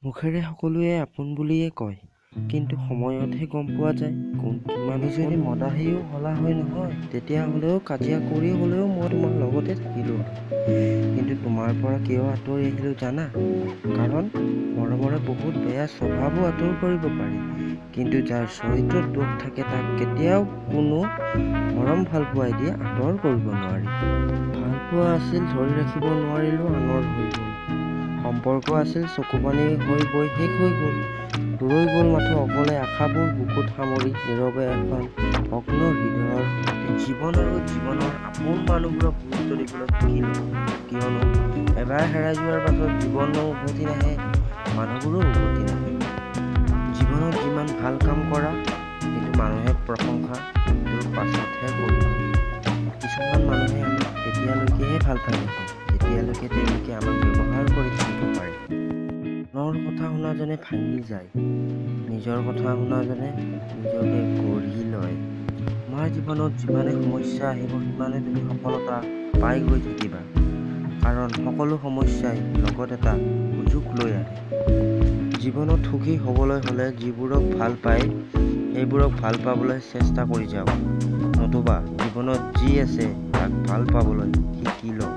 মুখেৰে সকলোৱে আপোন বুলিয়ে কয়, কিন্তু সময়তহে গম পোৱা যায় কোন কিমান। যদি মদাহীও হলা হয় নহয়, তেতিয়া হ'লেও কাজিয়া কৰি হ'লেও মই তোমাৰ লগতে থাকিলোঁ হয়। কিন্তু তোমাৰ পৰা কিয় আঁতৰি আহিলোঁ জানা? কাৰণ মৰমৰে বহুত বেয়া স্বভাৱো আঁতৰ কৰিব পাৰি, কিন্তু যাৰ চৰিত্ৰত দোষ থাকে তাক কেতিয়াও কোনো মৰম ভালপোৱাই দি আঁতৰ কৰিব নোৱাৰি। ভালপোৱা আছিল ধৰি ৰাখিব নোৱাৰিলোঁ, আনৰ হৈ গ'ল। সম্পৰ্ক আছিল চকুপানী হৈ বৈ শেষ হৈ গ'ল। ৰৈ গ'ল মাথো অকলে আশাবোৰ বুকুত সামৰি, নীৰৱে এখন ভগ্ন হৃদয়ৰ সৈতে। জীৱন আৰু জীৱনৰ আপোন মানুহবোৰক গুৰুত্ব দিবলৈ শিকিলোঁ, কিয়নো এবাৰ হেৰাই যোৱাৰ পাছত জীৱনো উভতি নাহে, মানুহবোৰো উভতি নাহে। জীৱনত যিমান ভাল কাম কৰা, কিন্তু মানুহে প্ৰশংসা তোৰ পাছতহে কৰিব। কিছুমান মানুহে আমাক তেতিয়ালৈকেহে ভাল পাই থাকে, যেতিয়ালৈকে তেওঁলোকে আমাক ব্যৱহাৰ কৰি থাকিব পাৰে। আনৰ কথা শুনাজনে ভাঙি যায়, নিজৰ কথা শুনাজনে নিজকে গঢ়ি লয়। তোমাৰ জীৱনত যিমানে সমস্যা আহিব সিমানে তুমি সফলতা পাই গৈ থাকিবা, কাৰণ সকলো সমস্যাই লগত এটা সুযোগ লৈ আহে। জীৱনত সুখী হ'বলৈ হ'লে যিবোৰক ভাল পায় সেইবোৰক ভাল পাবলৈ চেষ্টা কৰি যাওক, নতুবা জীৱনত যি আছে তাক ভাল পাবলৈ শিকি লওক।